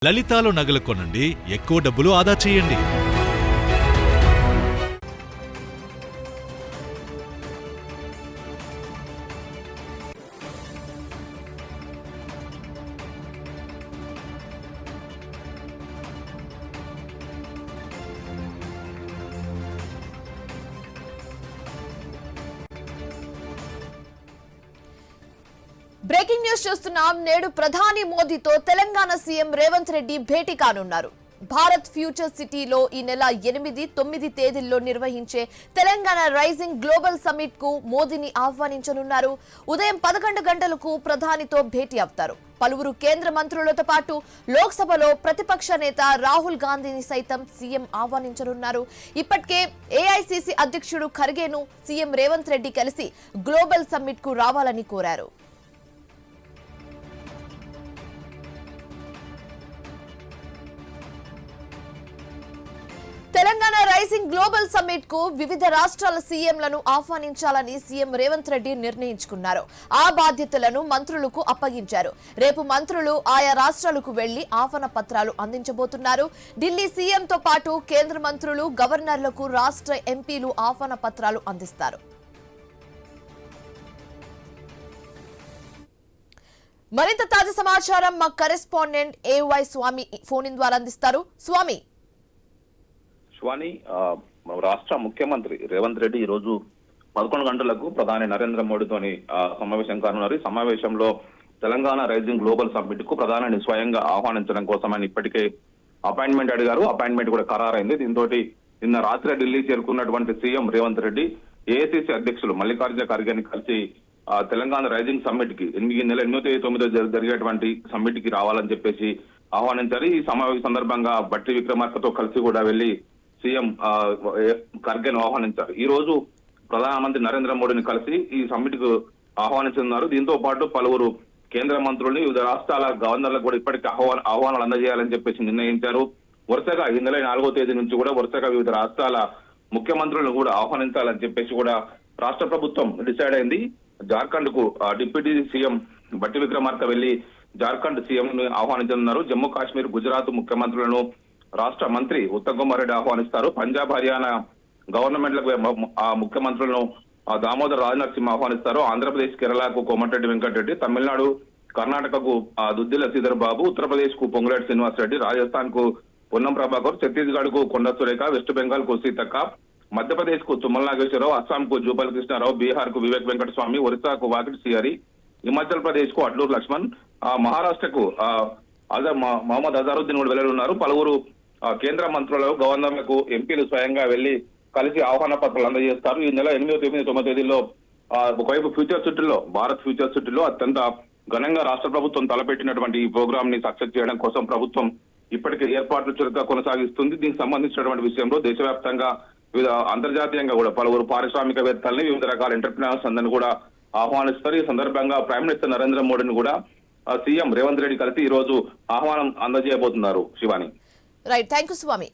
లలితాలో నగలు కొనండి, ఎక్కువ డబ్బులు ఆదా చేయండి. బ్రేకింగ్ న్యూస్ చూస్తున్నాం. నేడు ప్రధాని మోదీతో తెలంగాణ సీఎం రేవంత్ రెడ్డి భేటీ కానున్నారు. భారత్ ఫ్యూచర్ సిటీలో ఈ నెల 8, 9 తేదీల్లో నిర్వహించే తెలంగాణ రైజింగ్ గ్లోబల్ సమ్మిట్ కు మోదీని ఆహ్వానించనున్నారు. ఉదయం 11 గంటలకు ప్రధానితో భేటీ అవుతారు. పలువురు కేంద్ర మంత్రులతో పాటు లోక్సభలో ప్రతిపక్ష నేత రాహుల్ గాంధీని సైతం సీఎం ఆహ్వానించనున్నారు. ఇప్పటికే ఏఐసీసీ అధ్యక్షుడు ఖర్గేను సీఎం రేవంత్ రెడ్డి కలిసి గ్లోబల్ సమ్మిట్ కు రావాలని కోరారు. తెలంగాణ రైజింగ్ గ్లోబల్ సమ్మిట్ కు వివిధ రాష్ట్రాల సీఎంలను ఆహ్వానించాలని సీఎం రేవంత్ రెడ్డి నిర్ణయించుకున్నారు. ఆ బాధ్యతలను మంత్రులకు అప్పగించారు. రేపు మంత్రులు ఆయా రాష్ట్రాలకు వెళ్లి ఆహ్వాన పత్రాలు అందించబోతున్నారు. ఢిల్లీ సీఎంతో పాటు కేంద్ర మంత్రులు, గవర్నర్లకు రాష్ట్ర ఎంపీలు ఆహ్వాన పత్రాలు అందిస్తారు. మరింత తాజా సమాచారం మా కరెస్పాండెంట్ ఏవై స్వామి ఫోన్ ఇన్ ద్వారా అందిస్తారు. స్వామి, రాష్ట్ర ముఖ్యమంత్రి రేవంత్ రెడ్డి ఈ రోజు 11 గంటలకు ప్రధాని నరేంద్ర మోడీతోని సమావేశం కానున్నారు. ఈ సమావేశంలో తెలంగాణ రైజింగ్ గ్లోబల్ సమ్మిట్ కు ప్రధానిని స్వయంగా ఆహ్వానించడం కోసం ఆయన ఇప్పటికే అపాయింట్మెంట్ అడిగారు. అపాయింట్మెంట్ కూడా ఖరారైంది. దీంతో నిన్న రాత్రి ఢిల్లీ చేరుకున్నటువంటి సీఎం రేవంత్ రెడ్డి ఏఐసీసీ అధ్యక్షులు మల్లికార్జున ఖర్గేని కలిసి తెలంగాణ రైజింగ్ సమ్మిట్ కి నెల 8, 9 జరిగేటువంటి సమ్మిట్ కి రావాలని చెప్పేసి ఆహ్వానించారు. ఈ సమావేశం సందర్భంగా బట్టి విక్రమార్కతో కలిసి కూడా వెళ్లి సీఎం ఖర్గేను ఆహ్వానించారు. ఈ రోజు ప్రధానమంత్రి నరేంద్ర మోడీని కలిసి ఈ సమ్మిట్ కు ఆహ్వానిస్తున్నారు. దీంతో పాటు పలువురు కేంద్ర మంత్రుల్ని వివిధ రాష్ట్రాల గవర్నర్లకు కూడా ఇప్పటికీ ఆహ్వానాలు అందజేయాలని చెప్పేసి నిర్ణయించారు. వరుసగా ఈ నెల 4వ తేదీ నుంచి కూడా వరుసగా వివిధ రాష్ట్రాల ముఖ్యమంత్రులను కూడా ఆహ్వానించాలని చెప్పేసి కూడా రాష్ట్ర ప్రభుత్వం డిసైడ్ అయింది. జార్ఖండ్ కు డిప్యూటీ సీఎం బట్టి విక్రమార్క వెళ్లి జార్ఖండ్ సీఎం ను ఆహ్వానించనున్నారు. జమ్మూ కాశ్మీర్, గుజరాత్ ముఖ్యమంత్రులను రాష్ట్ర మంత్రి ఉత్తమ్ కుమార్ రెడ్డి ఆహ్వానిస్తారు. పంజాబ్, హర్యానా గవర్నమెంట్లకు ఆ ముఖ్యమంత్రులను దామోదర్ రాజనరసింహ ఆహ్వానిస్తారు. ఆంధ్రప్రదేశ్, కేరళకు కోమటిరెడ్డి వెంకటరెడ్డి, తమిళనాడు, కర్ణాటకకు దుద్దిల శ్రీధర్ బాబు, ఉత్తరప్రదేశ్ కు పొంగులేటి శ్రీనివాస్ రెడ్డి, రాజస్థాన్ కు పొన్నం ప్రభాకర్, ఛత్తీస్గఢ్ కు కొండ సురేఖ, వెస్ట్ బెంగాల్ కు సీతక్క, మధ్యప్రదేశ్ కు తుమ్మల నాగేశ్వరరావు, అస్సాం కు జూపల్ కృష్ణారావు, బీహార్ కు వివేక్ వెంకటస్వామి, ఒరిస్సాకు వాకిటి శ్రీహరి, హిమాచల్ ప్రదేశ్ కు అడ్లూరు లక్ష్మణ్, మహారాష్ట్రకు మహమ్మద్ అజారుద్దీన్ కూడా వెళ్లనున్నారు. పలువురు కేంద్ర మంత్రులు, గవర్నర్లకు ఎంపీలు స్వయంగా వెళ్లి కలిసి ఆహ్వాన పత్రాలు అందజేస్తారు. ఈ నెల 8, 9 తేదీల్లో ఒకవైపు ఫ్యూచర్ సిటీలో, భారత్ ఫ్యూచర్ సిటీలో అత్యంత ఘనంగా రాష్ట్ర ప్రభుత్వం తలపెట్టినటువంటి ఈ ప్రోగ్రామ్ ని సక్సెస్ చేయడం కోసం ప్రభుత్వం ఇప్పటికే ఏర్పాట్లు చురుగ్గా కొనసాగిస్తుంది. దీనికి సంబంధించినటువంటి విషయంలో దేశవ్యాప్తంగా వివిధ అంతర్జాతీయంగా కూడా పలువురు పారిశ్రామికవేత్తల్ని, వివిధ రకాల ఎంటర్ప్రినర్స్ అందరినీ కూడా ఆహ్వానిస్తారు. ఈ సందర్భంగా ప్రైమ్ మినిస్టర్ నరేంద్ర మోడీని కూడా సీఎం రేవంత్ రెడ్డి కలిసి ఈ రోజు ఆహ్వానం అందజేయబోతున్నారు. Shivani. Right, thank you Swamy.